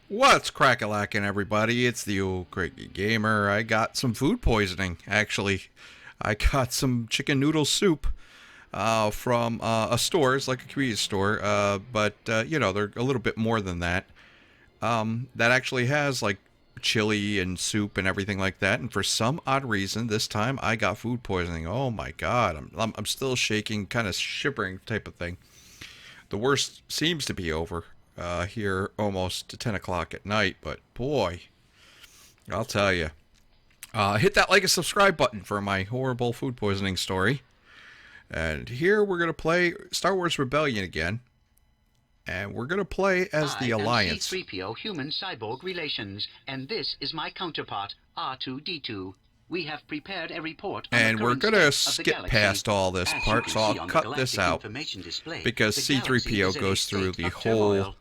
What's crack-a-lackin', everybody? It's the old Cranky Gamer. I got some food poisoning, actually. I got some chicken noodle soup from a store. It's like a convenience store, but you know, they're a little bit more than that. That actually has, like, chili and soup and everything like that. And for some odd reason, this time I got food poisoning. Oh, my God. I'm still shaking, kind of shivering type of thing. The worst seems to be over. Here almost to 10 o'clock at night, but boy, I'll tell you. Hit that like and subscribe button for my horrible food poisoning story. And here we're going to play Star Wars Rebellion again. And we're going to play as the Alliance. I am C-3PO Human Cyborg Relations, and this is my counterpart, R2-D2. We have prepared a report on and the we're current going to state of the skip galaxy. past all this As part, you so can see I'll on the cut this Galactic out. Information display, Because the galaxy C-3PO is in a goes through state the of whole turmoil.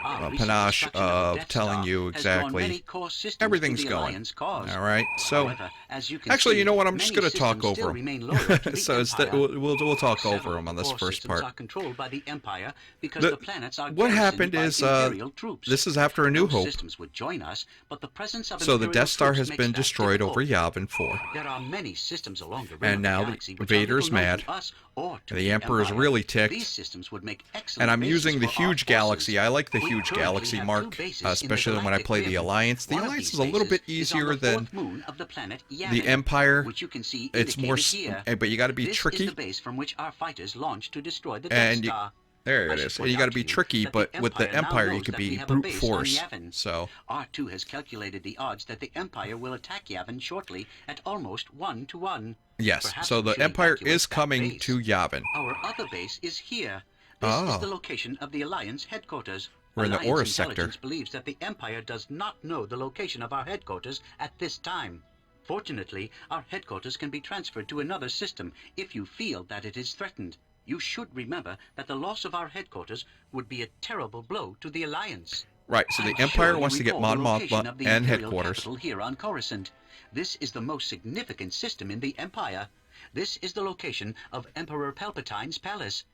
Our recent panache destruction of the of Death telling Star you has drawn exactly many core systems everything's to the going. Alliance cause. All right, so However, as you can actually, see, you know what? I'm just many going to talk systems still over remain them. loyal to the So Empire. we'll talk over Several them on of the this core first systems part. are controlled by the Empire because the planets are What garrisoned happened by is Imperial troops. this is after A New Those Hope. systems would join us, but the presence of So the Imperial Death Star troops has makes been that destroyed difficult. over Yavin 4. There are many systems along the rim And of now the galaxy which Vader's are little known mad. to us or to The Emperor's Empire. really ticked. These systems would make excellent And I'm bases using the for our huge forces. galaxy. I like the We huge currently galaxy have mark, two bases in the especially when I Galactic play the Rim. Alliance. The One of Alliance these is a little bit bases is on easier the than fourth moon of the planet the Yavin, Empire. which you can see It's more, here. but you got to be This tricky. is the base from which our fighters launched to destroy the Death And Star. there I it should is. And point you got to out be to you tricky, that but the with the Empire now Empire, you knows could that we be have a brute base force. on Yavin. So R2 has calculated the odds that the Empire will attack Yavin shortly at almost 1 to 1. yes, Perhaps so we the should Empire evacuate is that coming base. to Yavin. Our other base is here. This is the location of the Alliance headquarters. We're in the Alliance Aura sector. intelligence believes that the Empire does not know the location of our headquarters at this time. Fortunately, our headquarters can be transferred to another system if you feel that it is threatened. You should remember that the loss of our headquarters would be a terrible blow to the Alliance. Right, so the I'm Empire sure you wants to get recall Mon the location Mothma of the and Imperial headquarters. capital here on Coruscant. This is the most significant system in the Empire. This is the location of Emperor Palpatine's palace.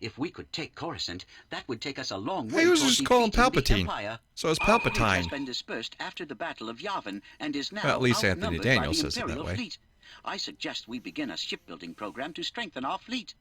If we could take Coruscant, that would take us a long way I was toward just calling defeating the Palpatine. Empire. So it's Our fleet has Palpatine. been dispersed after the Battle of Yavin and is now Well, at least Anthony outnumbered Daniels by the says it that Imperial way. fleet. I suggest we begin a shipbuilding program to strengthen our fleet.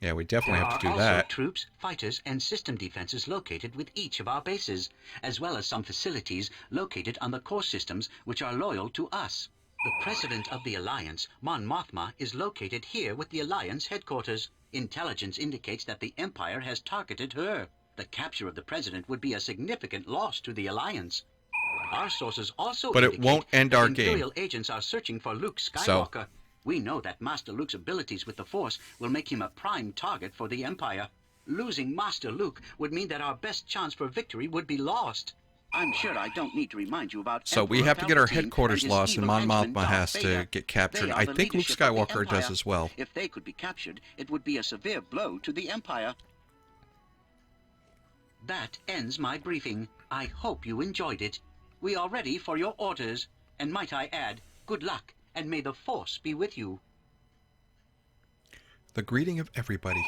Yeah, we definitely There have to are do also that. troops, fighters, and system defenses located with each of our bases, as well as some facilities located on the core systems which are loyal to us. The President of the Alliance, Mon Mothma, is located here with the Alliance headquarters. Intelligence indicates that the Empire has targeted her. The capture of the President would be a significant loss to the Alliance. Our sources also But it indicate won't end that our Imperial game. agents are searching for Luke So- Skywalker. We know that Master Luke's abilities with the Force will make him a prime target for the Empire. Losing Master Luke would mean that our best chance for victory would be lost. I'm sure I don't need to remind you about So we Emperor have to get our Palpatine headquarters and his lost, and evil Mon henchman, Mothma has Darth to Vader. get captured. They are I the think Luke leadership of the Skywalker does Empire. as well. If they could be captured, it would be a severe blow to the Empire. That ends my briefing. I hope you enjoyed it. We are ready for your orders. And might I add, good luck, and may the Force be with you. The greeting of everybody.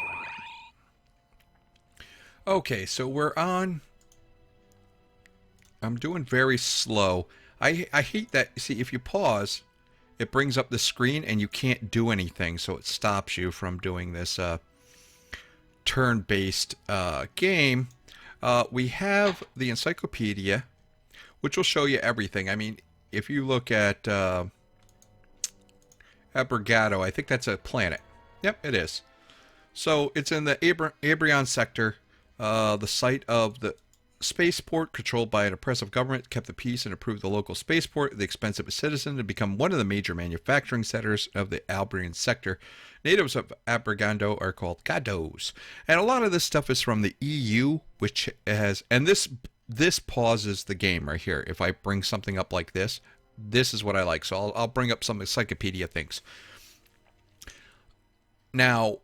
Okay, so we're on. I'm doing very slow. I hate that. See, if you pause, it brings up the screen and you can't do anything, so it stops you from doing this turn-based game. We have the encyclopedia, which will show you everything. I mean, if you look at Brigado, I think that's a planet. Yep, it is. So it's in the Abrion sector, the site of the spaceport controlled by an oppressive government, kept the peace and improved the local spaceport at the expense of a citizen to become one of the major manufacturing centers of the Abrion sector. Natives of Abrigando are called Gados. And a lot of this stuff is from the EU, which has, and this pauses the game right here. If I bring something up like this, this is what I like. So I'll bring up some encyclopedia things. Now,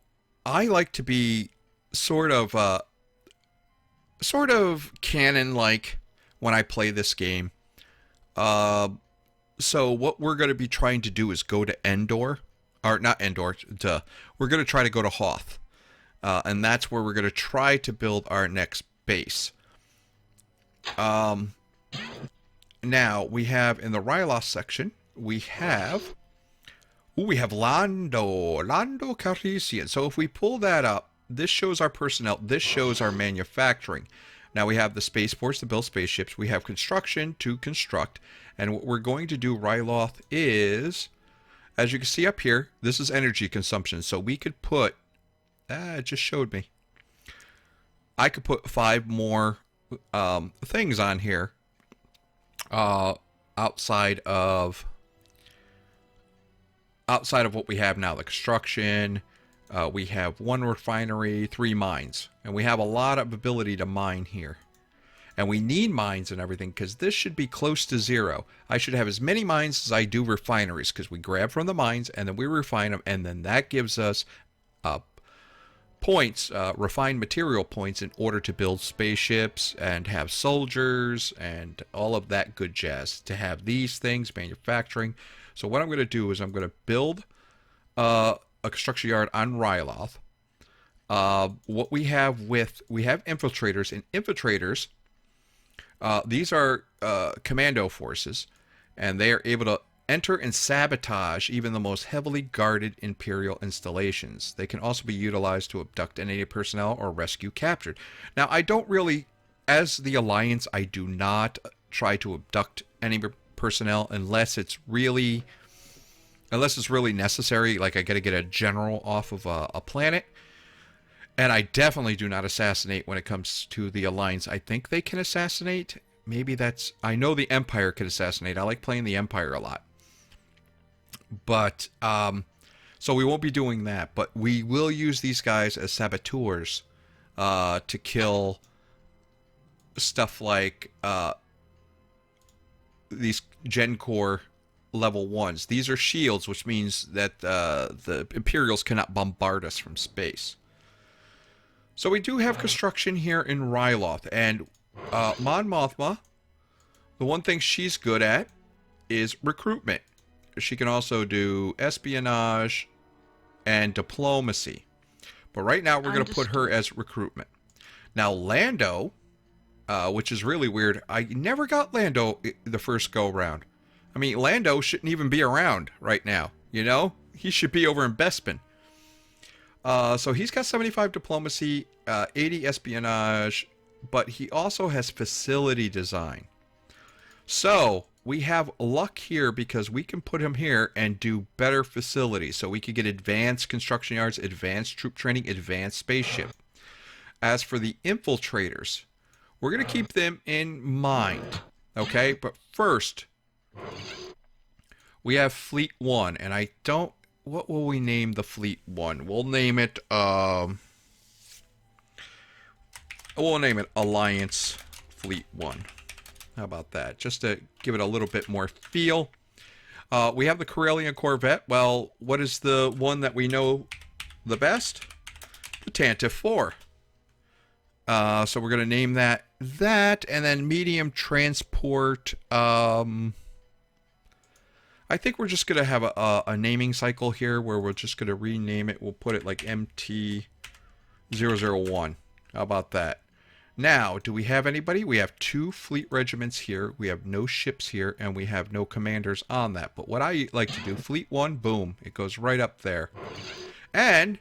I like to be sort of canon-like when I play this game. So what we're going to be trying to do is go to Endor, or not Endor. We're going to try to go to Hoth, and that's where we're going to try to build our next base. Now, we have in the Rylos section, we have... Ooh, we have Lando Calrissian. So if we pull that up, this shows our personnel. This shows our manufacturing. Now we have the spaceports to build spaceships. We have construction to construct. And what we're going to do, Ryloth, is, as you can see up here, this is energy consumption. So we could put, it just showed me. I could put 5 more things on here outside of what we have now. The construction, we have 1 refinery, 3 mines, and we have a lot of ability to mine here. And we need mines and everything because this should be close to 0. I should have as many mines as I do refineries because we grab from the mines and then we refine them, and then that gives us points, refined material points, in order to build spaceships and have soldiers and all of that good jazz. To have these things, manufacturing. So what I'm going to do is I'm going to build a construction yard on Ryloth. What we have infiltrators, and infiltrators, these are commando forces, and they are able to enter and sabotage even the most heavily guarded Imperial installations. They can also be utilized to abduct enemy personnel or rescue captured. Now, I don't really, as the Alliance, I do not try to abduct enemy personnel unless it's really necessary. Like I got to get a general off of a planet. And I definitely do not assassinate when it comes to the Alliance. I think they can assassinate. Maybe that's... I know the Empire can assassinate. I like playing the Empire a lot. But, so we won't be doing that. But we will use these guys as saboteurs to kill stuff like these Gen Core level 1s. These are shields, which means that the Imperials cannot bombard us from space. So we do have construction here in Ryloth, and Mon Mothma, the one thing she's good at is recruitment. She can also do espionage and diplomacy. But right now we're going to put her as recruitment. Now Lando, which is really weird, I never got Lando the first go round. I mean, Lando shouldn't even be around right now, you know? He should be over in Bespin. So he's got 75 diplomacy, 80 espionage, but he also has facility design. So we have luck here because we can put him here and do better facilities. So we could get advanced construction yards, advanced troop training, advanced spaceship. As for the infiltrators, we're going to keep them in mind. Okay, but first, we have Fleet 1, and I don't... What will we name the Fleet 1? We'll name it, Alliance Fleet 1. How about that? Just to give it a little bit more feel. We have the Corellian Corvette. Well, what is the one that we know the best? The Tantive 4. So we're going to name that, and then medium transport, I think we're just going to have a naming cycle here where we're just going to rename it. We'll put it like MT-001. How about that? Now, do we have anybody? We have 2 fleet regiments here. We have no ships here, and we have no commanders on that. But what I like to do, Fleet 1, boom, it goes right up there. And,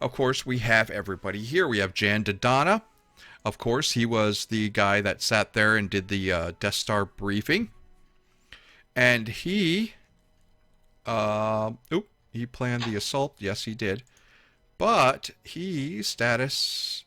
of course, we have everybody here. We have Jan Dodonna. Of course, he was the guy that sat there and did the Death Star briefing. And he... he planned the assault. Yes, he did. But he status...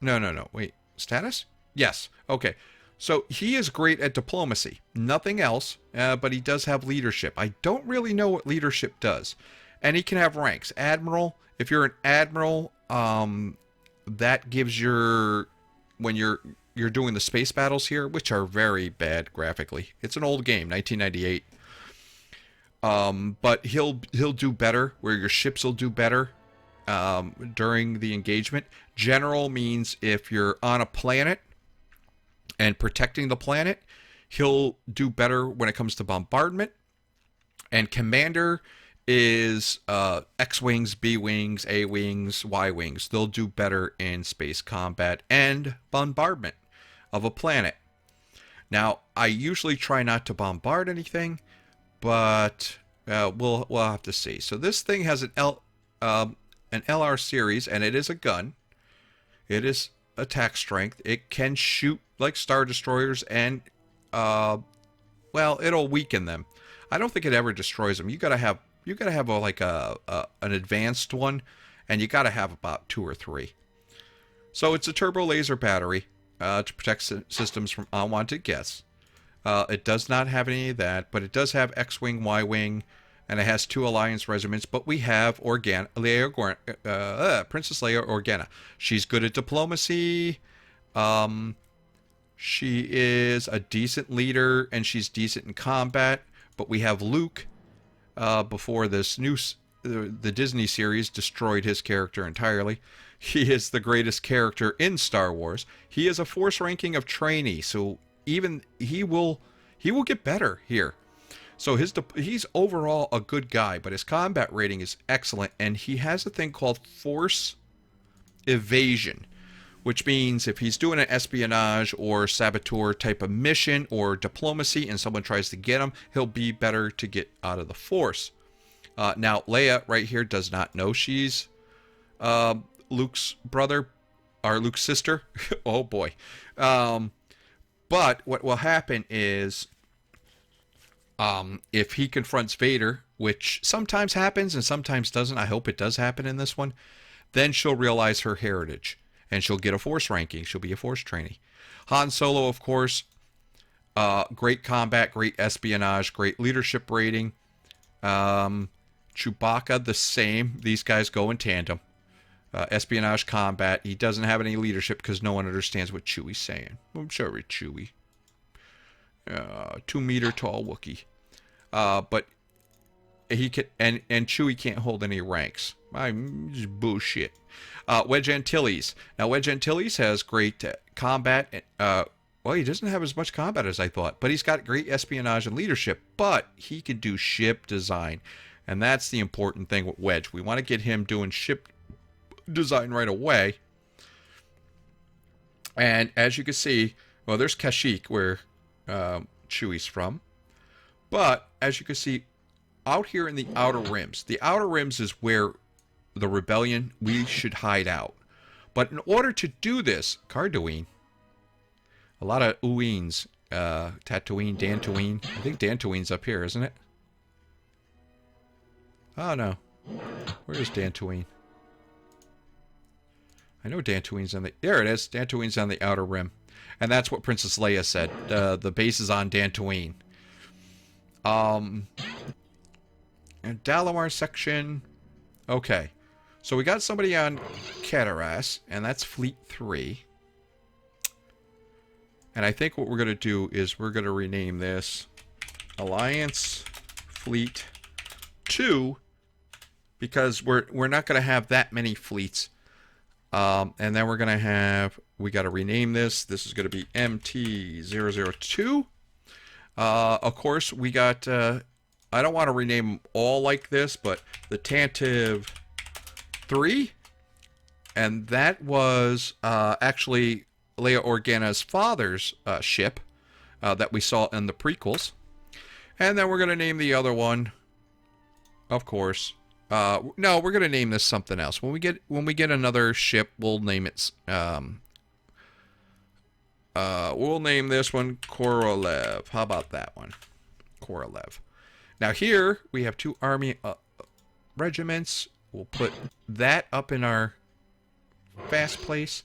No. Wait. Status? Yes. Okay. So he is great at diplomacy. Nothing else, but he does have leadership. I don't really know what leadership does. And he can have ranks. Admiral. If you're an admiral, that gives your... When you're doing the space battles here, which are very bad graphically. It's an old game, 1998. But he'll do better, where your ships will do better during the engagement. General means if you're on a planet and protecting the planet, he'll do better when it comes to bombardment. And commander is X-Wings, B-Wings, A-Wings, Y-Wings. They'll do better in space combat and bombardment of a planet. Now, I usually try not to bombard anything, but we'll have to see. So this thing has an LR series, and it is a gun. It is attack strength. It can shoot like Star Destroyers, and well, it'll weaken them. I don't think it ever destroys them. You gotta have an advanced one, and you gotta have about 2 or 3. So it's a turbo laser battery to protect systems from unwanted guests. It does not have any of that, but it does have X-Wing, Y-Wing, and it has 2 Alliance regiments. But we have Princess Leia Organa. She's good at diplomacy. She is a decent leader, and she's decent in combat. But we have Luke, before this the Disney series destroyed his character entirely. He is the greatest character in Star Wars. He is a force ranking of trainee, so even he will get better here. So he's overall a good guy, but his combat rating is excellent, and he has a thing called force evasion, which means if he's doing an espionage or saboteur type of mission or diplomacy and someone tries to get him, he'll be better to get out of the force. Now, Leia right here does not know she's Luke's brother, or Luke's sister. Oh boy. But what will happen is, if he confronts Vader, which sometimes happens and sometimes doesn't, I hope it does happen in this one, then she'll realize her heritage, and she'll get a force ranking. She'll be a force trainee. Han Solo, of course, great combat, great espionage, great leadership rating. Chewbacca, the same. These guys go in tandem. Espionage, combat. He doesn't have any leadership because no one understands what Chewie's saying. I'm sorry, Chewie. 2-meter tall Wookiee. But he can, and Chewie can't hold any ranks. Just bullshit. Wedge Antilles. Now, Wedge Antilles has great combat. Well, he doesn't have as much combat as I thought, but he's got great espionage and leadership. But he can do ship design, and that's the important thing with Wedge. We want to get him doing ship design right away. And as you can see, well, there's Kashyyyk, where Chewie's from. But as you can see, out here in the Outer Rims, the Outer Rims is where the rebellion, we should hide out. But in order to do this, Cardoine, a lot of Uines, Tatooine, Dantooine. I think Dantooine's up here, isn't it? Oh no, where is Dantooine? I know Dantooine's on the... There it is. Dantooine's on the Outer Rim. And that's what Princess Leia said. The base is on Dantooine. And Dalamar section... Okay. So we got somebody on Cataras, and that's Fleet 3. And I think what we're going to do is we're going to rename this Alliance Fleet 2, because we're not going to have that many fleets. And then we're going to have, we got to rename this. This is going to be MT-002. Of course, we got, I don't want to rename them all like this, but the Tantive 3. And that was actually Leia Organa's father's ship that we saw in the prequels. And then we're going to name the other one, of course. No, we're going to name this something else. When we get another ship, we'll name it. We'll name this one Korolev. How about that one? Korolev. Now here we have 2 army regiments. We'll put that up in our fast place.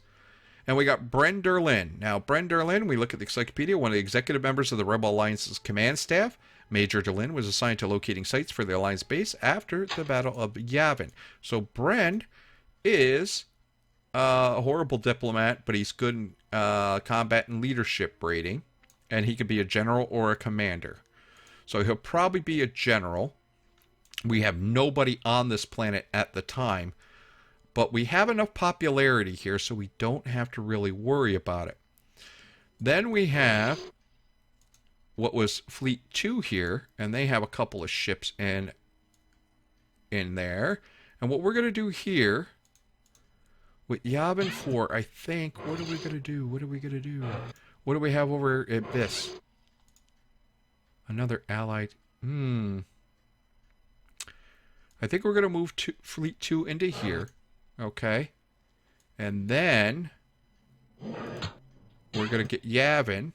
And we got Bren Derlin. Now, Bren Derlin, we look at the encyclopedia, one of the executive members of the Rebel Alliance's command staff. Major Derlin was assigned to locating sites for the Alliance base after the Battle of Yavin. So Bren is a horrible diplomat, but he's good in combat and leadership rating. And he could be a general or a commander. So he'll probably be a general. We have nobody on this planet at the time. But we have enough popularity here so we don't have to really worry about it. Then we have what was Fleet 2 here, and they have a couple of ships in there. And what we're going to do here, With Yavin 4, I think, what are we going to do? What are we going to do? What do we have over at Biss? Another allied. I think we're going to move Fleet 2 into here. Okay. And then we're going to get Yavin.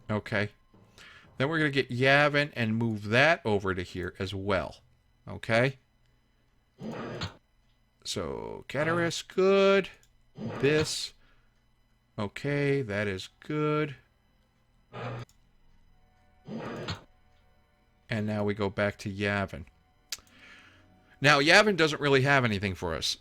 Okay. Then we're going to get Yavin and move that over to here as well. Okay. So, Cataras, good. Biss. Okay, that is good. And now we go back to Yavin. Now, Yavin doesn't really have anything for us.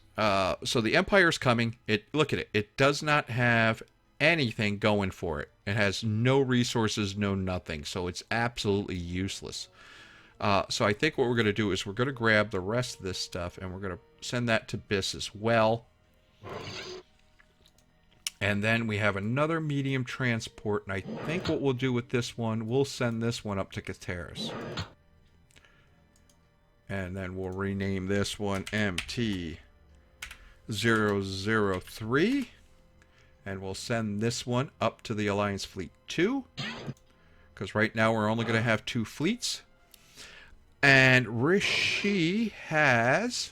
So the Empire's coming. Look at it. It does not have anything going for it. It has no resources, no nothing. So it's absolutely useless. So I think what we're going to do is we're going to grab the rest of this stuff and we're going to send that to Biss as well. And then we have another medium transport, and I think what we'll do with this one, we'll send this one up to Cataras. And then we'll rename this one MT-003. And we'll send this one up to the Alliance Fleet 2. Because right now we're only going to have 2 fleets. And Rishi has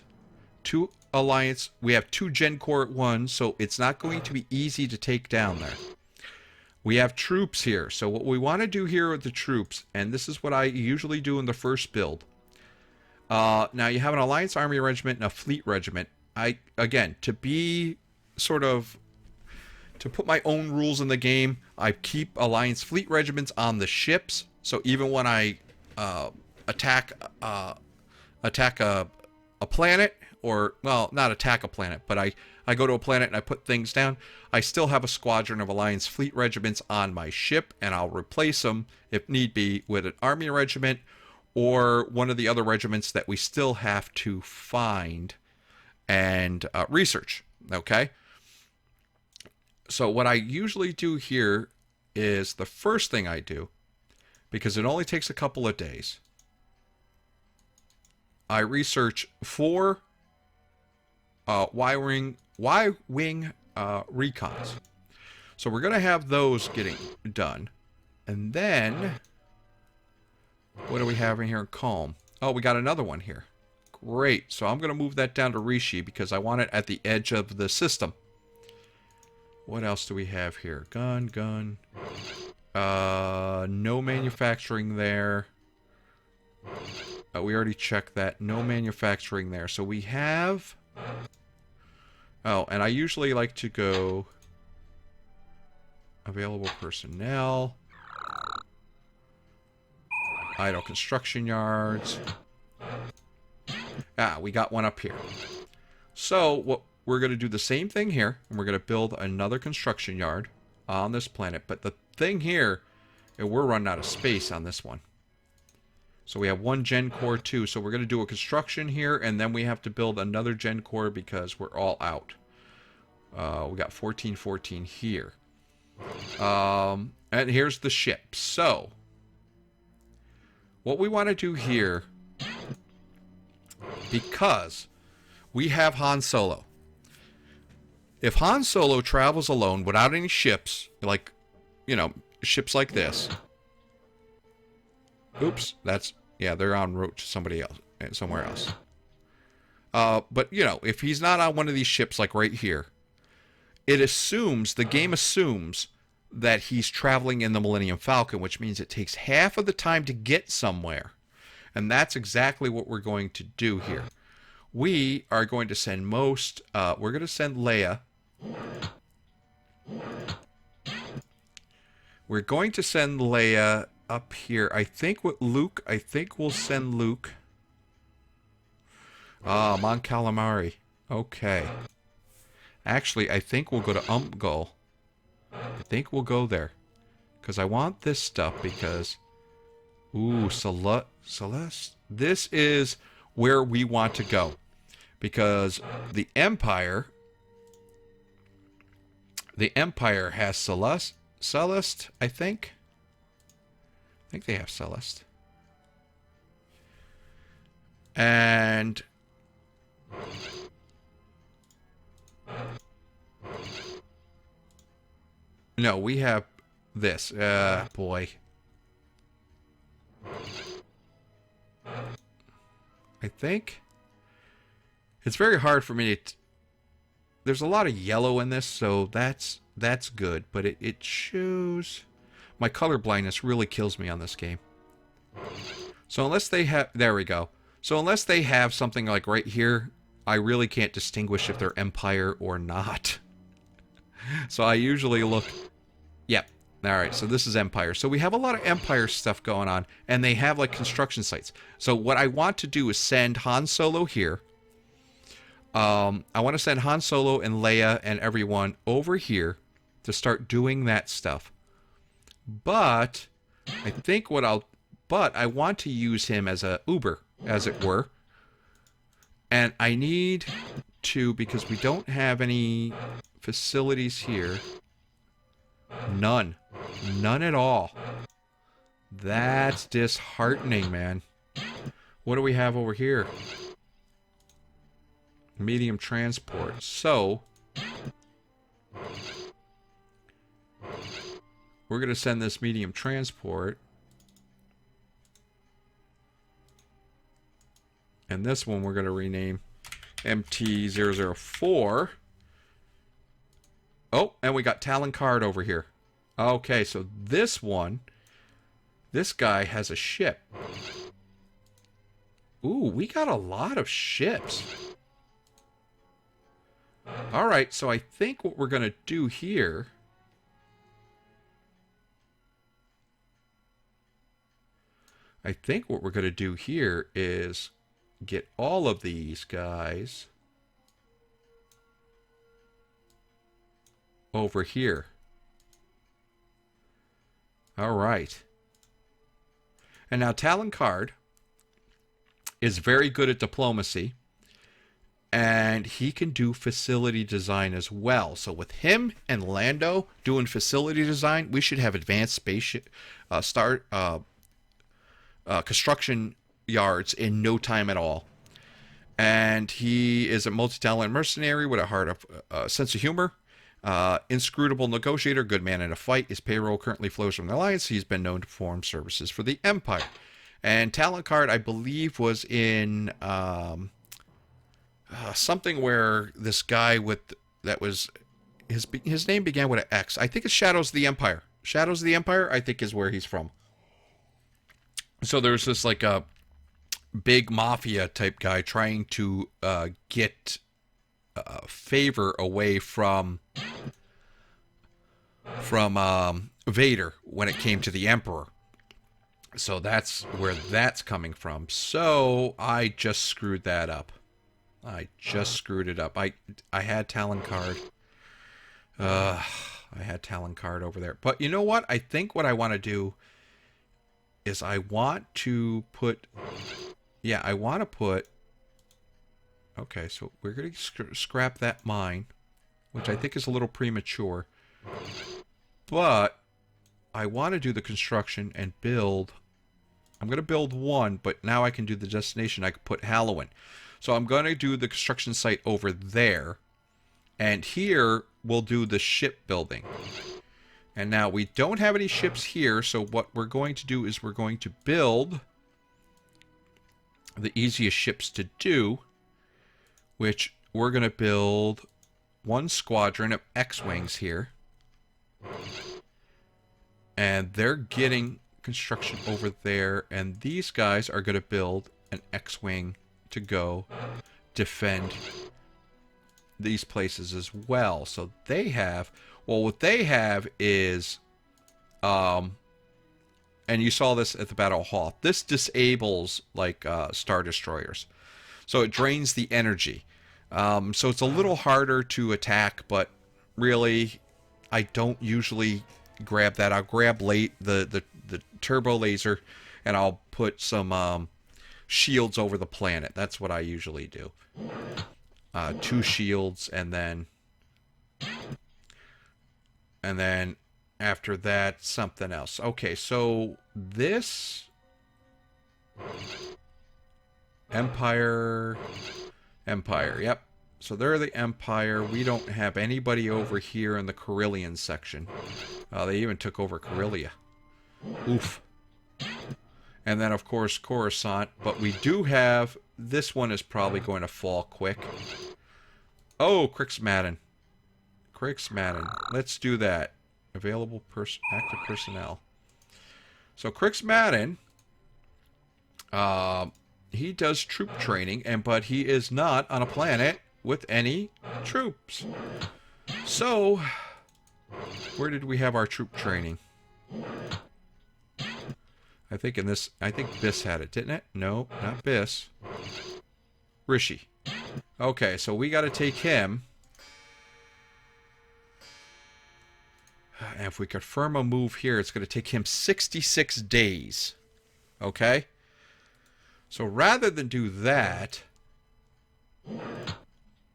2 Alliance. We have 2 Gen Corps at 1, so it's not going to be easy to take down there. We have troops here. So what we want to do here with the troops, and this is what I usually do in the first build. Now you have an Alliance Army Regiment and a Fleet Regiment. Again, to be sort of, to put my own rules in the game, I keep Alliance Fleet Regiments on the ships. So even when I attack a planet, or, well, not attack a planet, but I go to a planet and I put things down, I still have a squadron of Alliance Fleet Regiments on my ship, and I'll replace them, if need be, with an Army Regiment, or one of the other regiments that we still have to find and research, okay? So what I usually do here is, the first thing I do, because it only takes a couple of days, I research 4 Y-wing recons. So we're going to have those getting done. And then, what do we have in here in Calm? Oh, we got another one here. Great. So I'm going to move that down to Rishi because I want it at the edge of the system. What else do we have here? Gun. No manufacturing there. We already checked that. No manufacturing there. So we have... Oh, and I usually like to go... Available personnel. Idle construction yards. Ah, we got one up here. So, what we're going to do the same thing here. And we're going to build another construction yard on this planet. But the thing here, we're running out of space on this one. So we have 1 Gen Core 2. So we're going to do a construction here, and then we have to build another Gen Core because we're all out. We got 14 here. And here's the ship. So, what we want to do here, because we have Han Solo. If Han Solo travels alone without any ships, like, ships like this... Oops, they're en route to somebody else, somewhere else. But, if he's not on one of these ships, like right here, the game assumes that he's traveling in the Millennium Falcon, which means it takes half of the time to get somewhere. And that's exactly what we're going to do here. We are going to send we're going to send Leia. We're going to send Leia up here. I think with Luke, we'll send Luke. Mon Calamari. Okay. Actually, I think we'll go to Umgul. I think we'll go there. Because I want this stuff because... Ooh, Celeste. This is where we want to go. Because the Empire has Celeste, I think. I think they have Celeste. And No, we have this. Boy. I think it's very hard for me to... There's a lot of yellow in this, so that's good. But it shows... My color blindness really kills me on this game. So unless they have... There we go. So unless they have something like right here, I really can't distinguish if they're Empire or not. So I usually look... Yep. Alright, so this is Empire. So we have a lot of Empire stuff going on, and they have like construction sites. So what I want to do is send Han Solo here. I want to send Han Solo and Leia and everyone over here to start doing that stuff. But I think what I'll... But I want to use him as a Uber, as it were. And I need to, because we don't have any facilities here. None. None at all. That's disheartening, man. What do we have over here? Medium transport. So, we're going to send this medium transport. And this one we're going to rename MT-004. Oh, and we got Talon Card over here. Okay, so this one, this guy has a ship. Ooh, we got a lot of ships. Alright, so I think what we're going to do here... I think what we're going to do here is get all of these guys over here. Alright. And now Talon Card is very good at diplomacy. And he can do facility design as well. So with him and Lando doing facility design, we should have advanced spaceship construction yards in no time at all. And he is a multi-talent mercenary with a heart of sense of humor. Inscrutable negotiator, good man in a fight. His payroll currently flows from the Alliance. He's been known to perform services for the Empire. And Talon Card, I believe, was in something where this guy with that was his name began with an X. I think it's Shadows of the Empire. Shadows of the Empire, I think, is where he's from. So there's this like a big mafia type guy trying to get favor away from Vader when it came to the Emperor. So that's where that's coming from. So I just screwed that up. I just screwed it up. I had Talon Card. I had Talon Card over there. But you know what? I think what I want to do is I want to put... Yeah, I want to put... Okay, so we're going to scrap that mine, which I think is a little premature. But I want to do the construction and build... I'm going to build one, but now I can do the destination. I can put Halloween. So I'm going to do the construction site over there. And here we'll do the ship building. And now we don't have any ships here, so what we're going to do is we're going to build the easiest ships to do, which we're going to build one squadron of X-Wings here. And they're getting construction over there, and these guys are going to build an X-Wing to go defend these places as well. So they have... Well, what they have is... and you saw this at the Battle of Hoth. This disables, like, Star Destroyers. So it drains the energy. So it's a little harder to attack, but really, I don't usually grab that. I'll grab the turbo laser, and I'll put some shields over the planet. That's what I usually do. 2 shields, and then after that, something else. Okay, so this Empire, yep. So they're the Empire. We don't have anybody over here in the Carillion section. They even took over Corellia. Oof. And then, of course, Coruscant. But we do have... This one is probably going to fall quick. Oh, Crixmadden. Crixmadden. Let's do that. Available active personnel. So Crixmadden, he does troop training, but he is not on a planet with any troops. So, where did we have our troop training? I think Biss had it, didn't it? No, not Biss. Rishi. Okay, so we got to take him. And if we confirm a move here, it's going to take him 66 days. Okay? So rather than do that,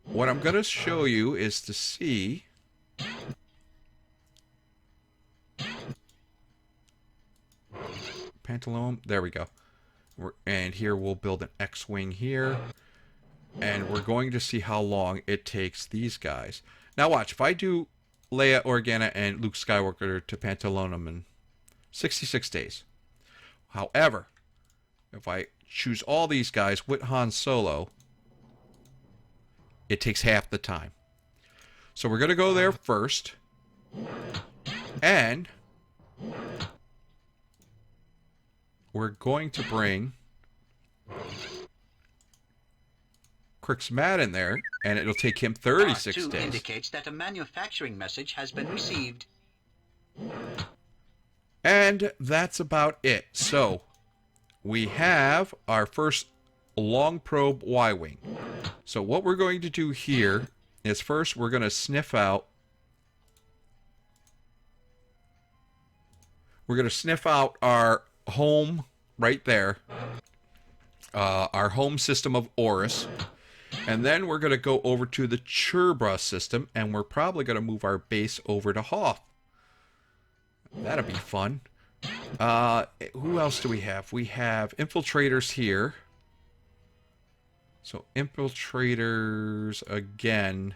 what I'm going to show you is to see... Pantaloon. There we go. And here we'll build an X-Wing here. And we're going to see how long it takes these guys. Now watch. If I do Leia Organa and Luke Skywalker to Pantaloon in 66 days. However, if I choose all these guys with Han Solo, it takes half the time. So we're going to go there first. And we're going to bring Crixmadden there, and it'll take him 36 R2 days. indicates that a manufacturing message has been received. And that's about it. So, we have our first long probe Y-Wing. So what we're going to do here is first we're going to sniff out... We're going to sniff out our home right there. Our home system of Oris. And then we're going to go over to the Churbra system, and we're probably going to move our base over to Hoth. That'll be fun. Who else do we have? We have infiltrators here. So infiltrators again.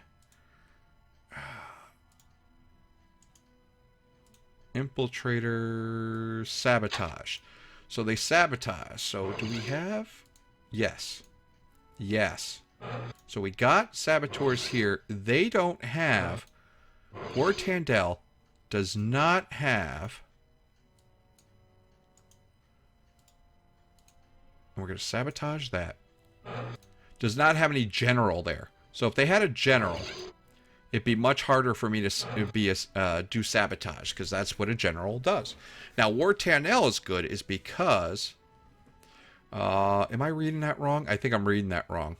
Infiltrators sabotage. So they sabotage. So do we have? Yes. Yes. So we got saboteurs here. They don't have, or Tandel does not have, and we're going to sabotage that. Does not have any general there. So if they had a general, it'd be much harder for me to do sabotage, because that's what a general does. Now, War Tandel is good is because, am I reading that wrong? I think I'm reading that wrong.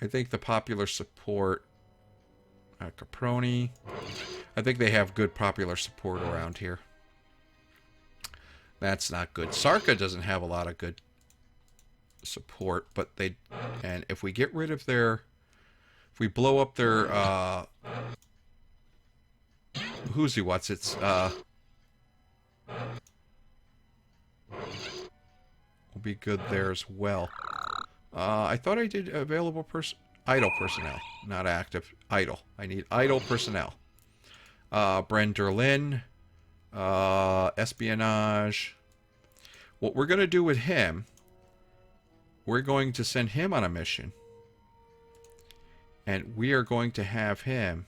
I think the popular support, Caproni, I think they have good popular support around here. That's not good. Sarka doesn't have a lot of good support, but they, and if we get rid of their, if we blow up their, who's he what's it's, will be good there as well. I thought I did available idle personnel, not active. Idle. I need idle personnel. Brenderlin, espionage. What we're going to do with him, we're going to send him on a mission. And we are going to have him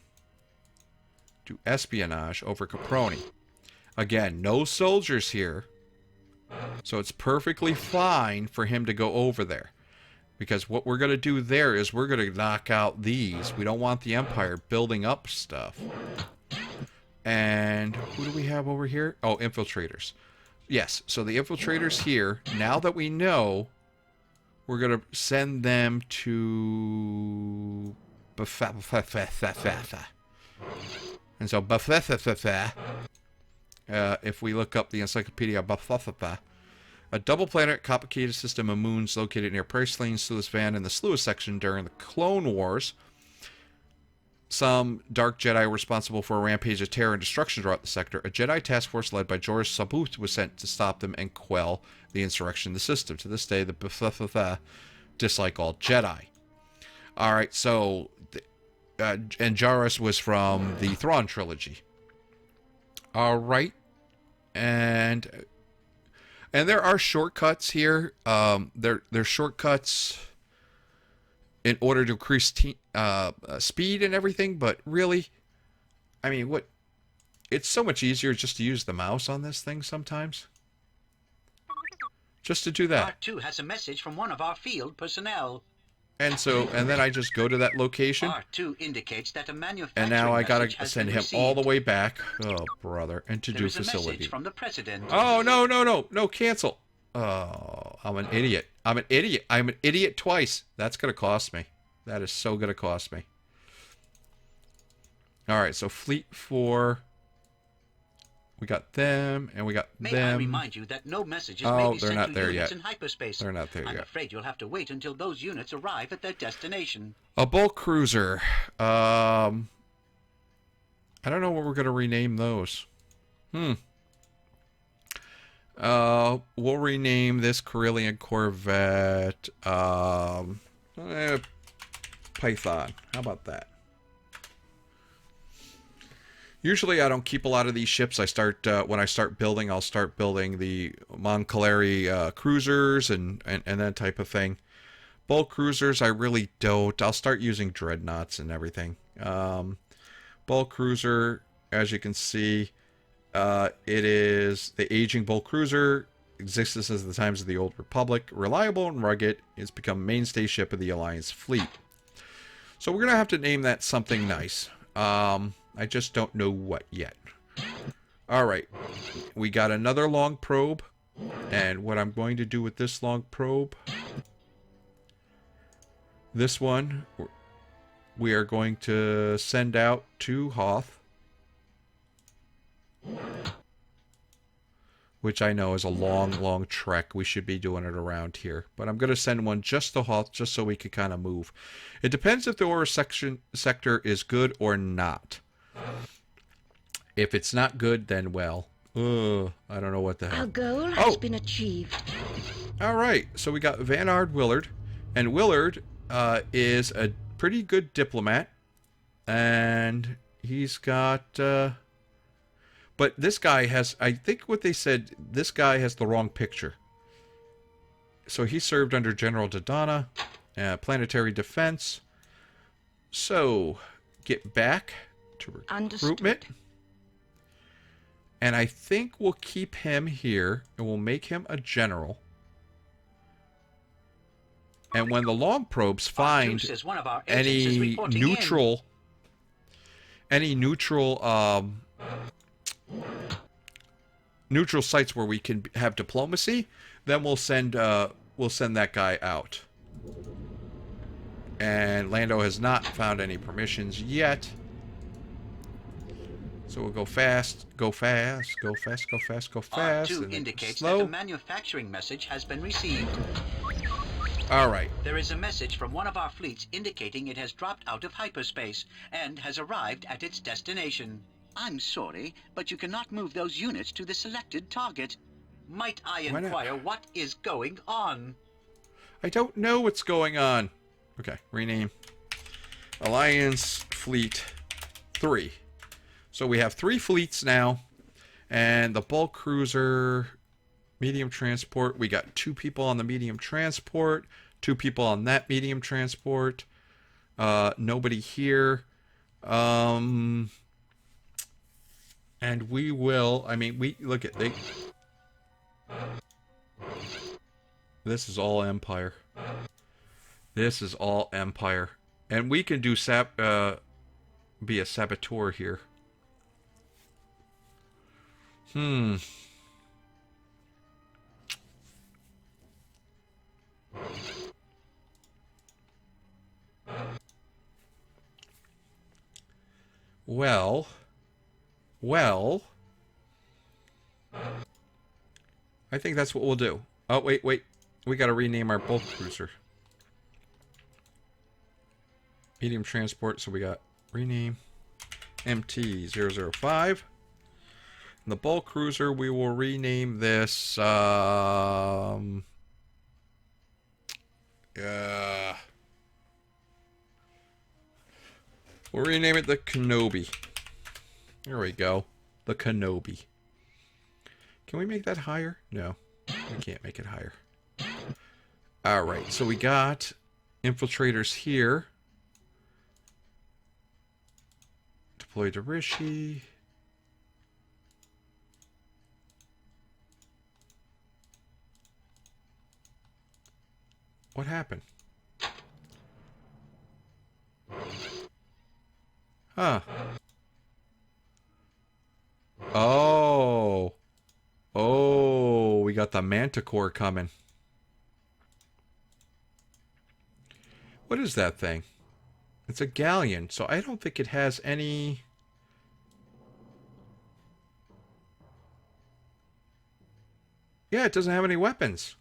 do espionage over Caproni. Again, no soldiers here. So it's perfectly fine for him to go over there. Because what we're going to do there is we're going to knock out these. We don't want the Empire building up stuff. And who do we have over here? Oh, infiltrators. Yes, so the infiltrators here, now that we know, we're going to send them to... And so, if we look up the Encyclopedia, a double planet complicated system of moons located near Price Lane, Sluis Van, and the Sluis section during the Clone Wars. Some Dark Jedi were responsible for a rampage of terror and destruction throughout the sector. A Jedi task force led by Joris Sabuth was sent to stop them and quell the insurrection in the system. To this day, the dislike all Jedi. All right, so and Jarrus was from the Thrawn trilogy. All right, and there are shortcuts here. There's shortcuts in order to increase speed and everything, but really, I mean, what? It's so much easier just to use the mouse on this thing sometimes. Just to do that. R2 has a message from one of our field personnel. And then I just go to that location. R2 indicates that a manufacturing And now I gotta send him all the way back. Oh, brother. And to do facility. A message from the president. Oh, no, cancel. Oh, I'm an idiot. I'm an idiot twice. That's gonna cost me. That is so gonna cost me. Alright, so Fleet 4. We got them, and we got them. May I remind you that no messages may be sent to units in hyperspace. They're not there yet. I'm afraid you'll have to wait until those units arrive at their destination. A bulk cruiser. I don't know what we're going to rename those. We'll rename this Corellian Corvette Python. How about that? Usually I don't keep a lot of these ships. I start when I start building, I'll start building the Moncaleri cruisers and that type of thing. Bulk cruisers, I really don't. I'll start using dreadnoughts and everything. Bulk cruiser, as you can see, it is the aging bulk cruiser. Existed since the times of the Old Republic. Reliable and rugged. It's become a mainstay ship of the Alliance fleet. So we're going to have to name that something nice. I just don't know what yet. Alright. We got another long probe. And what I'm going to do with this long probe... This one... we are going to send out to Hoth. Which I know is a long trek. We should be doing it around here. But I'm going to send one just to Hoth, just so we can kind of move. It depends if the Aura sector is good or not. If it's not good, then well. I don't know what the hell. Our goal has been achieved. Alright, so we got Vanard Willard. And Willard is a pretty good diplomat. And he's got... but this guy has... I think what they said, this guy has the wrong picture. So he served under General Dodonna, Planetary Defense. So, get back to recruitment. Understood. And I think we'll keep him here, and we'll make him a general. And when the long probes find any neutral sites where we can have diplomacy, then we'll send that guy out. And Lando has not found any permissions yet. So we'll go fast, go fast, go fast, go fast, go fast. R2 indicates that a manufacturing message has been received. Alright. There is a message from one of our fleets indicating it has dropped out of hyperspace and has arrived at its destination. I'm sorry, but you cannot move those units to the selected target. Might I inquire what is going on? I don't know what's going on. Okay, rename. Alliance Fleet 3. So we have 3 fleets now. And the bulk cruiser, medium transport. We got 2 people on the medium transport. 2 people on that medium transport. Nobody here. And we will... I mean, we... Look at... This is all Empire. This is all Empire. And we can do be a saboteur here. Well, I think that's what we'll do. Oh, wait. We gotta rename our bulk cruiser. Medium transport, so we got rename MT-005. And the bulk cruiser, we will rename this We'll rename it the Kenobi. There we go. The Kenobi. Can we make that higher? No. We can't make it higher. Alright, so we got infiltrators here. Deploy to Rishi. What happened? Huh. Oh. Oh, we got the Manticore coming. What is that thing? It's a galleon, so I don't think it has any... Yeah, it doesn't have any weapons.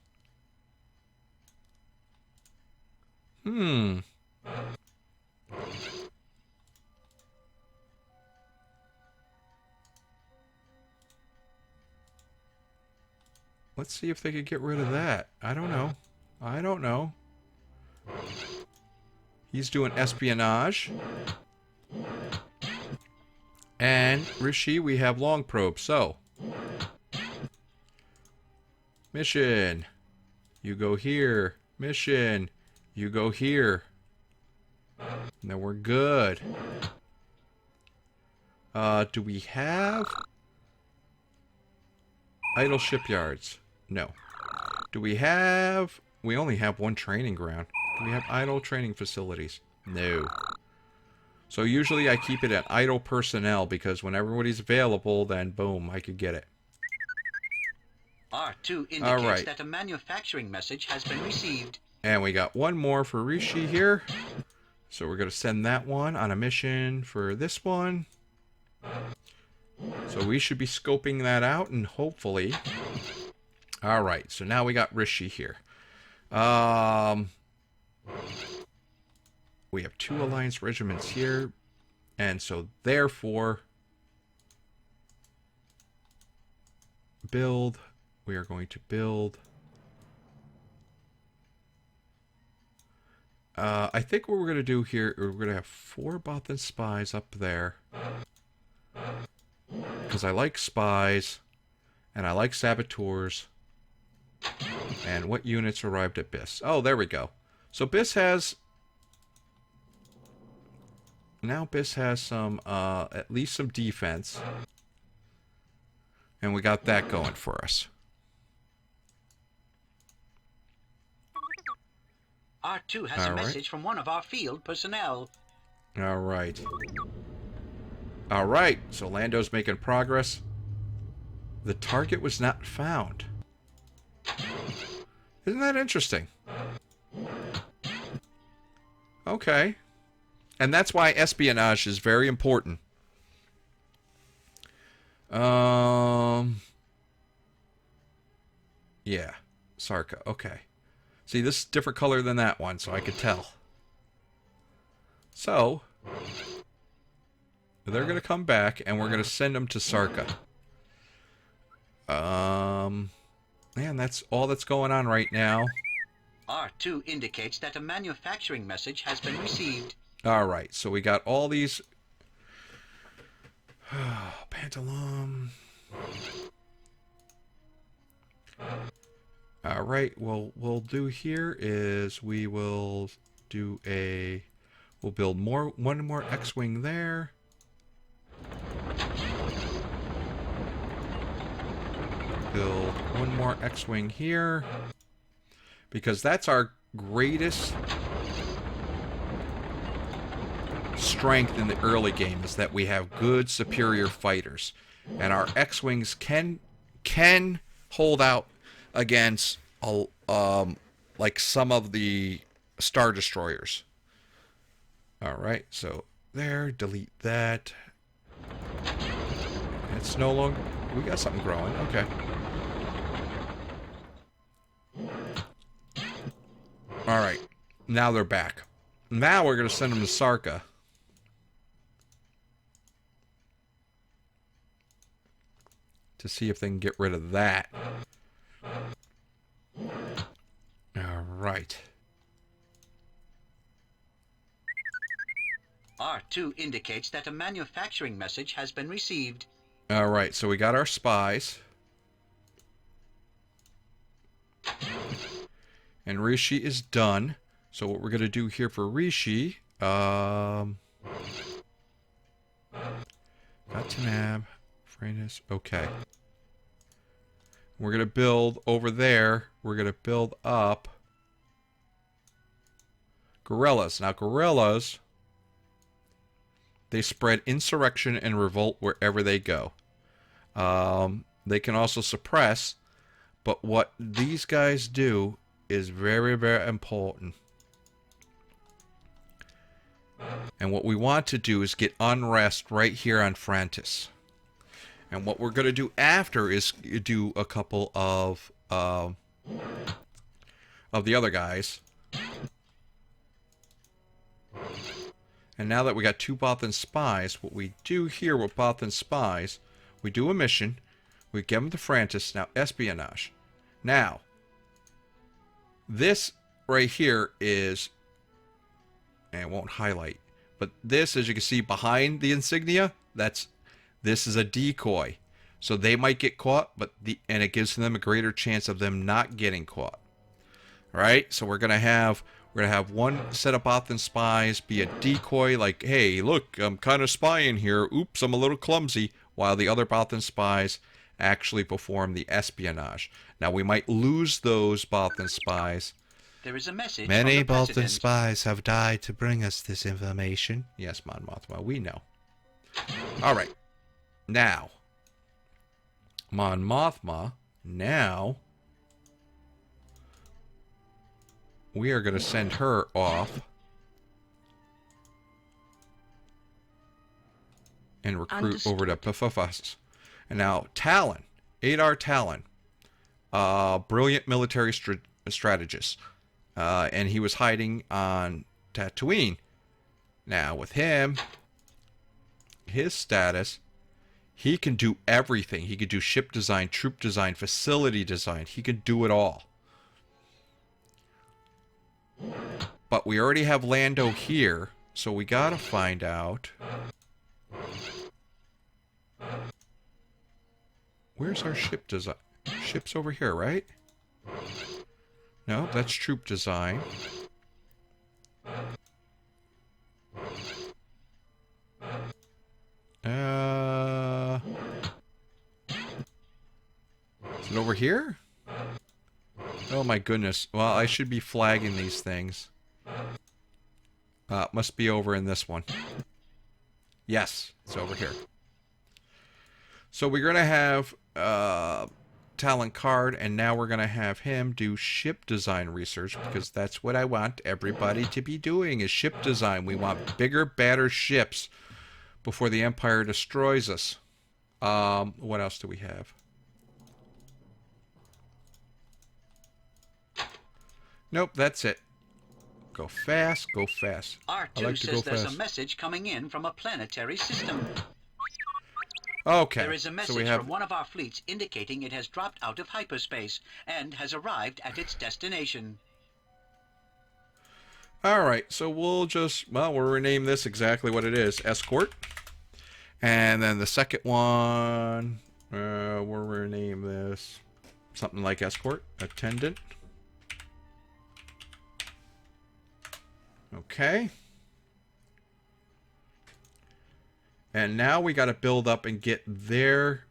Let's see if they could get rid of that. I don't know. I don't know. He's doing espionage. And Rishi, we have long probe. So, mission. You go here. Mission. You go here. Now we're good. Do we have idle shipyards? No. Do we have... We only have one training ground. Do we have idle training facilities? No. So usually I keep it at idle personnel because when everybody's available, then boom, I could get it. R2 indicates that a manufacturing message has been received. And we got one more for Rishi here. So we're going to send that one on a mission for this one. So we should be scoping that out and hopefully... Alright, so now we got Rishi here. We have 2 Alliance regiments here. And so therefore... Build. We are going to build... I think what we're going to do here, we're going to have 4 Bothan spies up there. Because I like spies, and I like saboteurs. And what units arrived at BIS? Oh, there we go. So BIS has... Now BIS has some, at least some defense. And we got that going for us. R2 has a message from one of our field personnel. Alright. Alright, so Lando's making progress. The target was not found. Isn't that interesting? Okay. And that's why espionage is very important. Yeah. Sarka, okay. See, this is a different color than that one, so I could tell. So, they're going to come back, and we're going to send them to Sarka. Man, that's all that's going on right now. R2 indicates that a manufacturing message has been received. Alright, so we got all these... Pantalon... Alright, well, we'll do here is we will do a... We'll build one more X-Wing there. Build one more X-Wing here. Because that's our greatest strength in the early game, is that we have good, superior fighters. And our X-Wings can hold out against like some of the Star Destroyers. Alright, so there, delete that. It's no longer... We got something growing, okay. Alright, now they're back. Now we're going to send them to Sarka. To see if they can get rid of that. Alright. R2 indicates that a manufacturing message has been received. All right, so we got our spies. And Rishi is done. So what we're going to do here for Rishi, got Tanab, Franus, okay. We're going to build over there, we're going to build up guerrillas. Now guerrillas, they spread insurrection and revolt wherever they go. They can also suppress, but what these guys do is very, very important. And what we want to do is get unrest right here on Frantis. And what we're going to do after is do a couple of the other guys. And now that we got 2 Bothan spies, what we do here with Bothan spies, we do a mission, we give them to Frantis, now espionage. Now, this right here is, and it won't highlight, but this, as you can see behind the insignia, this is a decoy. So they might get caught, and it gives them a greater chance of them not getting caught. All right, so we're gonna have one set of Bothan spies be a decoy, like, hey, look, I'm kind of spying here. Oops, I'm a little clumsy. While the other Bothan spies actually perform the espionage. Now, we might lose those Bothan spies. There is a message. Many from the Bothan President. spies have died to bring us this information. Yes, Mon Mothma, we know. All right. Now, Mon Mothma, now we are going to send her off and recruit over to Pfafas. And now, Talon, Adar Talon, brilliant military strategist. And he was hiding on Tatooine. Now, with him, his status, he can do everything. He could do ship design, troop design, facility design. He could do it all. But we already have Lando here, so we gotta find out. Where's our ship design? Ship's over here, right? No, that's troop design. Is it over here? Oh my goodness. Well, I should be flagging these things. Must be over in this one. Yes, it's over here. So we're going to have Talon Card, and now we're going to have him do ship design research, because that's what I want everybody to be doing, is ship design. We want bigger, badder ships before the Empire destroys us. What else do we have? Nope, that's it. Go fast, go fast. R2 I like to says go there's fast. a message coming in from a planetary system. Okay, There is a message so we have... from one of our fleets indicating it has dropped out of hyperspace and has arrived at its destination. Alright, so we'll just... Well, we'll rename this exactly what it is. Escort. And then the second one... we'll rename this something like Escort. Attendant. Okay. And now we got to build up and get their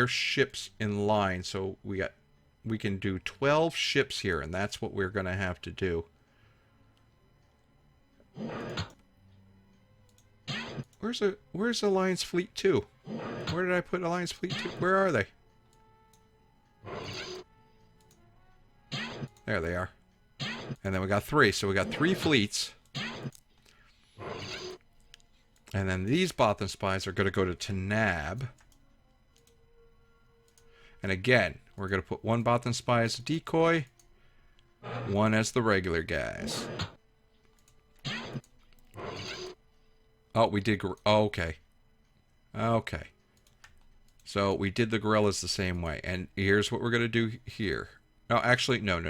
ships in line. So we can do 12 ships here, and that's what we're going to have to do. Where's Alliance Fleet 2? Where did I put Alliance Fleet 2? Where are they? There they are. And then we got 3. So we got 3 fleets. And then these Bothan spies are going to go to Tanab. And again, we're going to put 1 Bothan spy as a decoy, 1 as the regular guys. Oh, we did... Oh, okay. Okay. So we did the guerrillas the same way. And here's what we're going to do here. No, actually, no.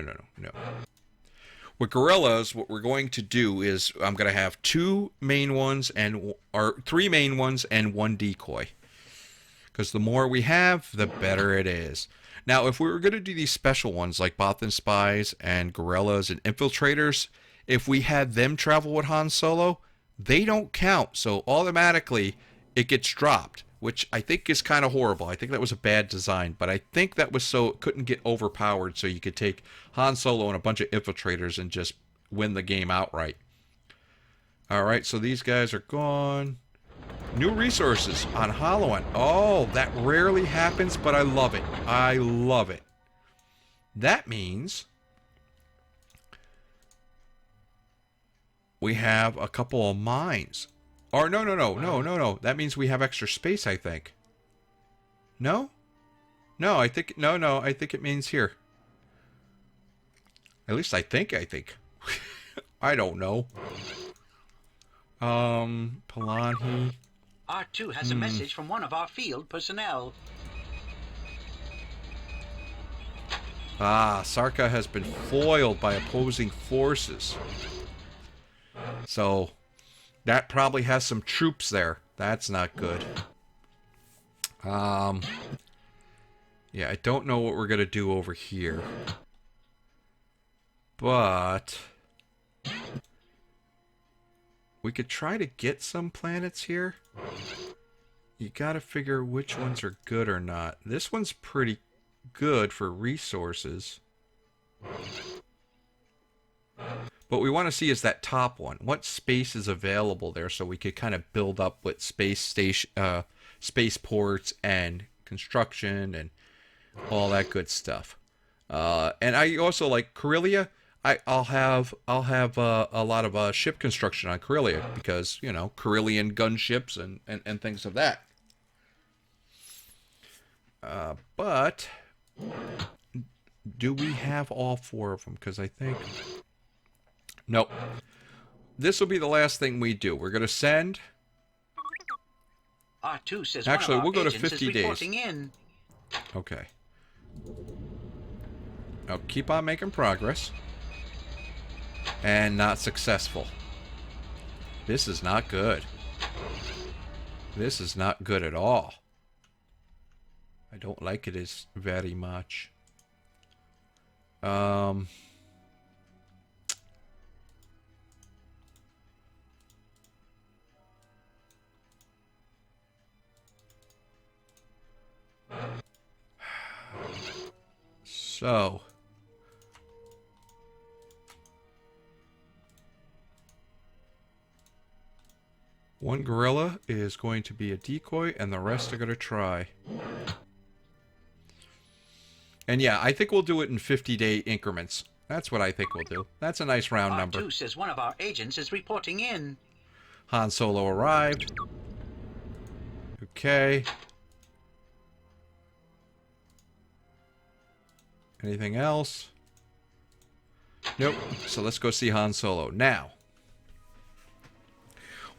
With gorillas, what we're going to do is I'm going to have two main ones or three main ones and one decoy. Because the more we have, the better it is. Now, if we were going to do these special ones like Bothan spies and gorillas and infiltrators, if we had them travel with Han Solo, they don't count. So automatically it gets dropped, which I think is kind of horrible. I think that was a bad design, but I think that was so it couldn't get overpowered, so you could take Han Solo and a bunch of infiltrators and just win the game outright. Alright, so these guys are gone. New resources on Halloween. Oh, that rarely happens, but I love it. I love it. That means we have a couple of mines. Or no. That means we have extra space, I think. No? No, I think I think it means here. At least I think. I don't know. Palani. R2 has a message from one of our field personnel. Sarka has been foiled by opposing forces. So, that probably has some troops there. That's not good. Yeah, I don't know what we're going to do over here. But we could try to get some planets here. You got to figure which ones are good or not. This one's pretty good for resources. What we want to see is that top one. What space is available there so we could kind of build up with spaceports and construction and all that good stuff. And I also like Corellia. I'll have a lot of ship construction on Corellia because, you know, Corellian gunships and things of that. But do we have all four of them? Because I think... Nope. This will be the last thing we do. We're going to send... R2 says actually, we'll go to 50 days. In. Okay. Now keep on making progress. And not successful. This is not good. This is not good at all. I don't like it as very much. So... one gorilla is going to be a decoy, and the rest are going to try. And yeah, I think we'll do it in 50-day increments. That's what I think we'll do. That's a nice round number. R2 says one of our agents is reporting in. Han Solo arrived. Okay. Anything else? Nope. So let's go see Han Solo. Now,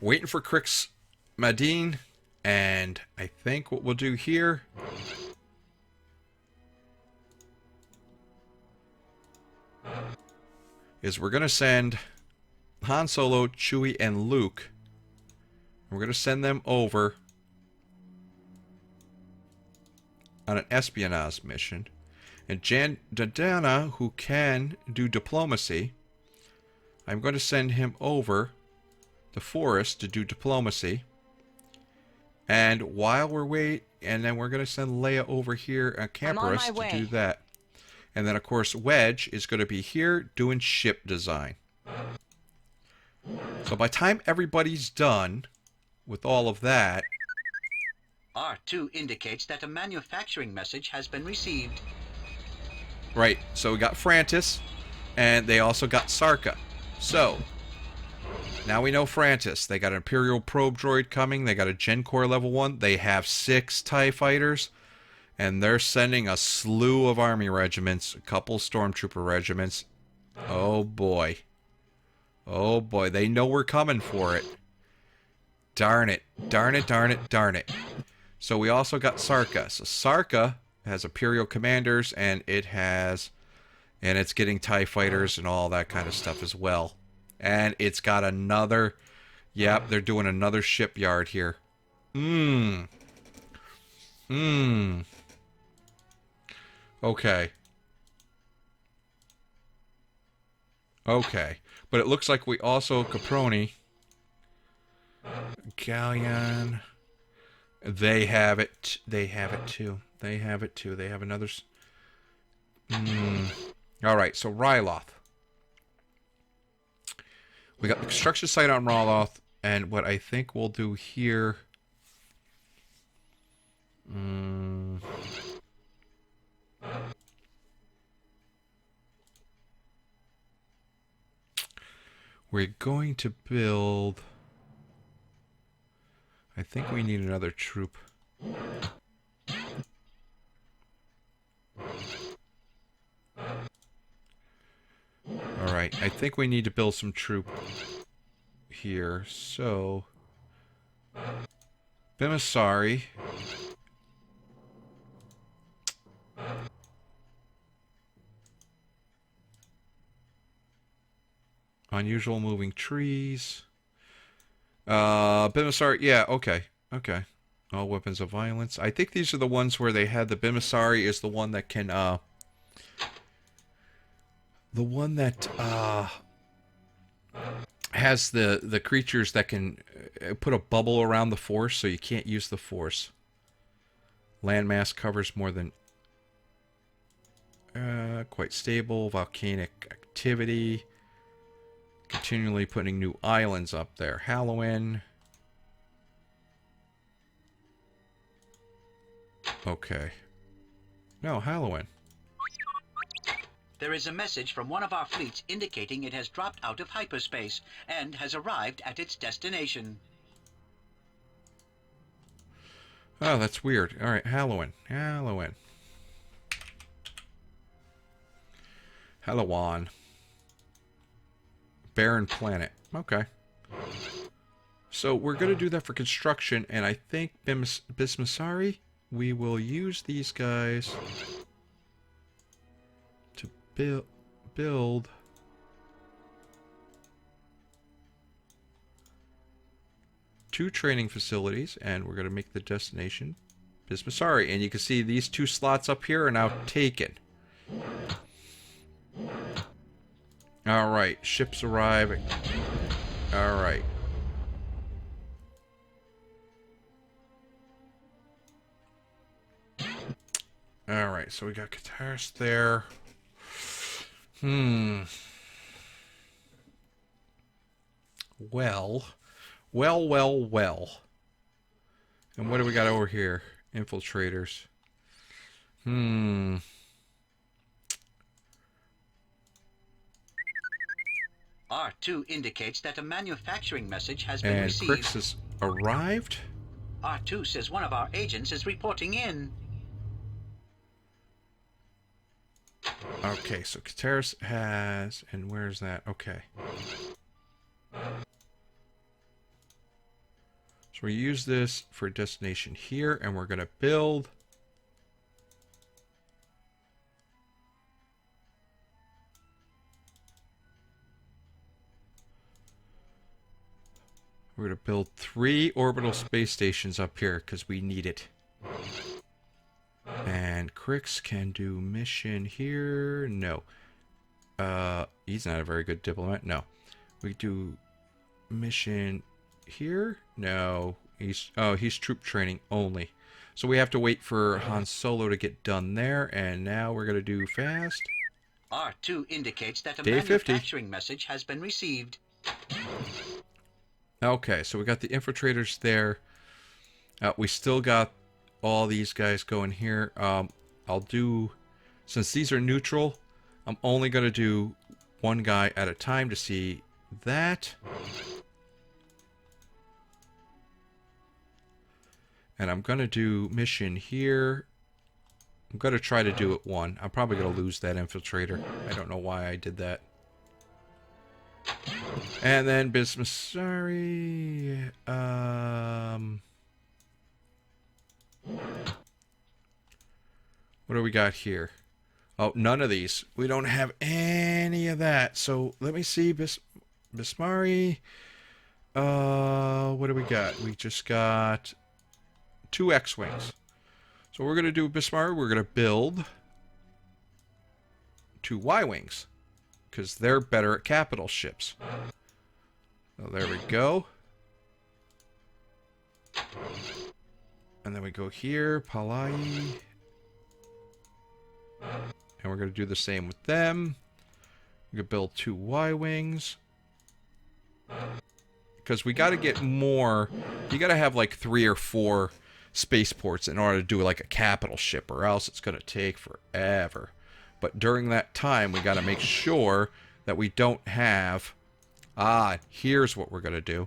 waiting for Crix Madine, and I think what we'll do here is we're going to send Han Solo, Chewie, and Luke. We're going to send them over on an espionage mission. And Dana, who can do diplomacy, I'm going to send him over the forest to do diplomacy. And while we're waiting, and then we're going to send Leia over here at Camperus to do that. And then, of course, Wedge is going to be here doing ship design. So by the time everybody's done with all of that... R2 indicates that a manufacturing message has been received. Right, so we got Frantis, and they also got Sarka. So, now we know Frantis. They got an Imperial probe droid coming. They got a Gen Core level 1. They have 6 TIE fighters. And they're sending a slew of army regiments, a couple stormtrooper regiments. Oh boy. Oh boy, they know we're coming for it. Darn it. Darn it, darn it, darn it. So we also got Sarka. So Sarka has Imperial commanders, and it has And it's getting TIE fighters and all that kind of stuff as well. And it's got another... Yep, they're doing another shipyard here. Okay. Okay. But it looks like we also... Caproni. Galleon. They have it. They have it too. They have it too. They have another... Alright, so Ryloth. We got the construction site on Ryloth, and what I think we'll do here... We're going to build... I think we need another troop. Alright, I think we need to build some troop here, so... Bimasari. Unusual moving trees. Bimasari, yeah, okay. Okay. All weapons of violence. I think these are the ones where they had the Bimasari is the one that can, the one that, has the creatures that can put a bubble around the force so you can't use the force. Landmass covers more than... quite stable. Volcanic activity. Continually putting new islands up there. Halloween. Okay. No, Halloween. There is a message from one of our fleets indicating it has dropped out of hyperspace and has arrived at its destination. Oh, that's weird. Alright, Halloween. Halloween. Halloween. Barren planet. Okay. So we're going to do that for construction, and I think Bismasari, we will use these guys to build two training facilities, and we're going to make the destination Bismasari. And you can see these two slots up here are now taken. Alright, ships arriving. Alright. Alright, so we got Kataris there. Well. And what do we got over here? Infiltrators. R2 indicates that a manufacturing message has been received. And Crix has arrived? R2 says one of our agents is reporting in. Okay, so Kataris has... And where's that? Okay. So we use this for destination here, and we're going to build... We're going to build 3 orbital space stations up here, because we need it. And Crix can do mission here. No. He's not a very good diplomat. No. We do mission here. No. He's troop training only. So we have to wait for Han Solo to get done there. And now we're going to do fast. R2 indicates that a Day 50. manufacturing message has been received. Okay, so we got the infiltrators there. We still got all these guys going here. I'll do, since these are neutral, I'm only going to do one guy at a time to see that. And I'm going to do mission here. I'm going to try to do it one. I'm probably going to lose that infiltrator. I don't know why I did that. And then Bismasari. What do we got here? Oh, none of these. We don't have any of that. So let me see. Bismari. What do we got? We just got 2 X-Wings. So we're going to do Bismari. We're going to build 2 Y-Wings. Because they're better at capital ships. So there we go. And then we go here. Palai. And we're going to do the same with them. We can build 2 Y-Wings. Because we got to get more. You got to have like 3 or 4 spaceports in order to do like a capital ship, or else it's going to take forever. But during that time, we got to make sure that we don't have... here's what we're going to do.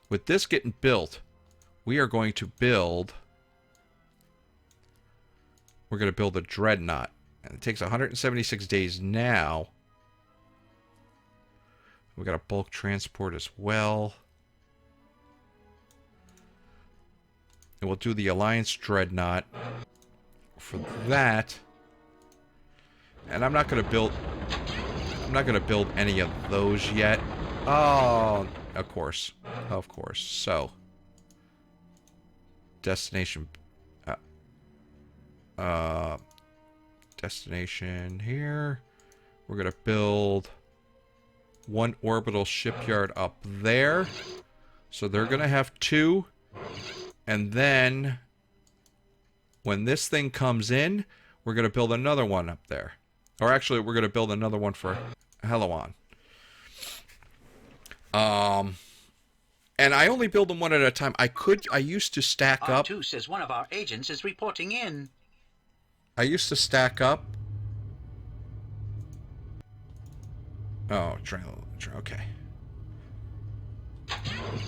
With this getting built, we are going to build... We're going to build a dreadnought. And it takes 176 days now. We got a bulk transport as well. And we'll do the Alliance Dreadnought for that. And I'm not going to build any of those yet. Oh, of course. Of course. So, destination destination here. We're going to build 1 orbital shipyard up there. So they're going to have 2. And then when this thing comes in, we're going to build another one up there. Or actually, we're going to build another one for Heloan. And I only build them one at a time. I used to stack up. R2 says one of our agents is reporting in. I used to stack up. Oh, okay.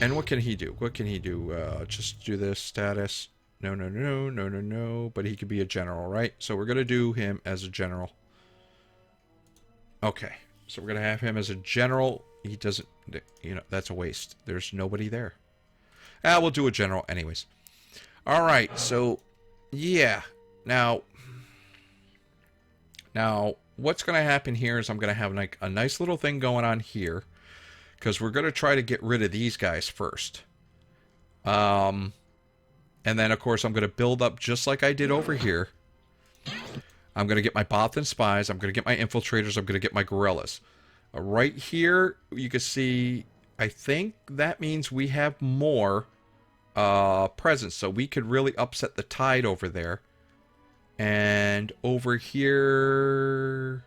And what can he do? What can he do? Just do this status. No. But he could be a general, right? So we're going to do him as a general. Okay. So we're going to have him as a general. He doesn't, that's a waste. There's nobody there. We'll do a general anyways. All right. So, yeah. Now, what's going to happen here is I'm going to have like a nice little thing going on here. Because we're going to try to get rid of these guys first. And then, of course, I'm going to build up just like I did over here. I'm going to get my Bothan spies. I'm going to get my infiltrators. I'm going to get my guerrillas. Right here, you can see, I think that means we have more presence. So we could really upset the tide over there. And over here...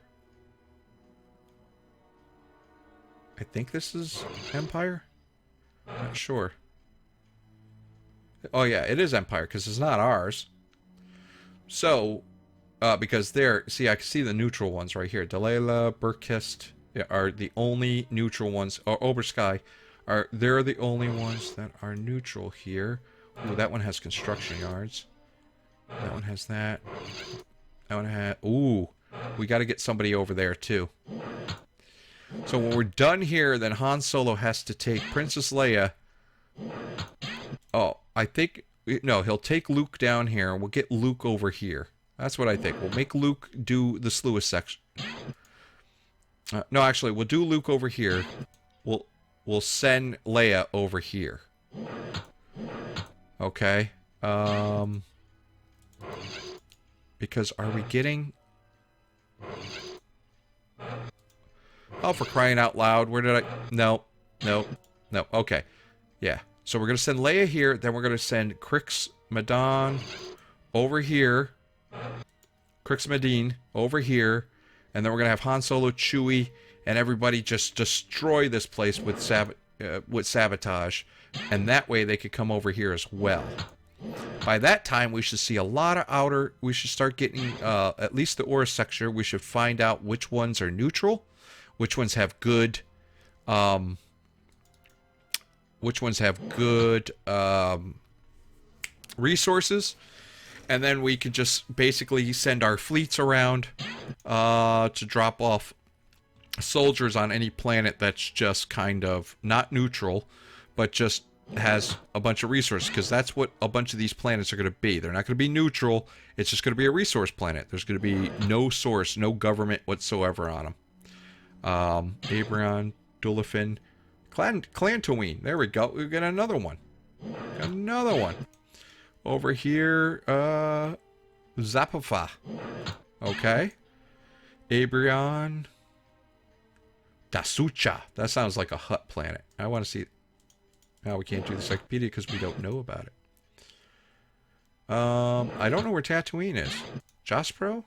I think this is Empire? Not sure. Oh yeah, it is Empire, because it's not ours. So, because there, see, I can see the neutral ones right here. Dalela, Burkest are the only neutral ones. Or Obersky, they're the only ones that are neutral here. Ooh, that one has construction yards. That one has that. That one has... Ooh, we got to get somebody over there, too. So when we're done here, then Han Solo has to take Princess Leia. Oh, I think... No, he'll take Luke down here, and we'll get Luke over here. That's what I think. We'll make Luke do the Sluice section. No, actually, we'll do Luke over here. We'll send Leia over here. Okay. Because are we getting... Oh, for crying out loud. Where did I... No. Okay. Yeah. So we're going to send Leia here. Then we're going to send Crix Madon over here. Crix Madine over here. And then we're going to have Han Solo, Chewie, and everybody just destroy this place with sabotage. And that way they could come over here as well. By that time, we should see a lot of outer... We should start getting at least the Aura sector. We should find out which ones are neutral. Which ones have good... resources. And then we could just basically send our fleets around to drop off soldiers on any planet that's just kind of not neutral, but just has a bunch of resources, because that's what a bunch of these planets are going to be. They're not going to be neutral. It's just going to be a resource planet. There's going to be no source, no government whatsoever on them. Abrion, Dulafin, Clantoween. There we go. We've got another one. Another one. Over here, Zapafa. Okay. Abrion. Dasucha. That sounds like a hut planet. I want to see... Now we can't do the encyclopedia because we don't know about it. I don't know where Tatooine is. Jaspro?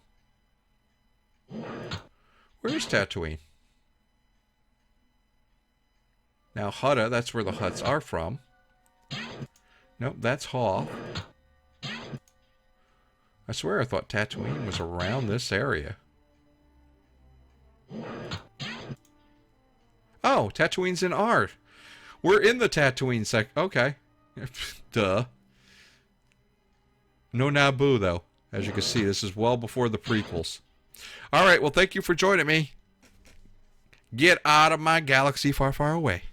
Where is Tatooine? Now, Hutta, that's where the huts are from. Nope, that's Hoth. I swear I thought Tatooine was around this area. Oh, Tatooine's in art. We're in the Tatooine Okay. Duh. No Naboo, though. As you can see, this is well before the prequels. Alright, well, thank you for joining me. Get out of my galaxy far, far away.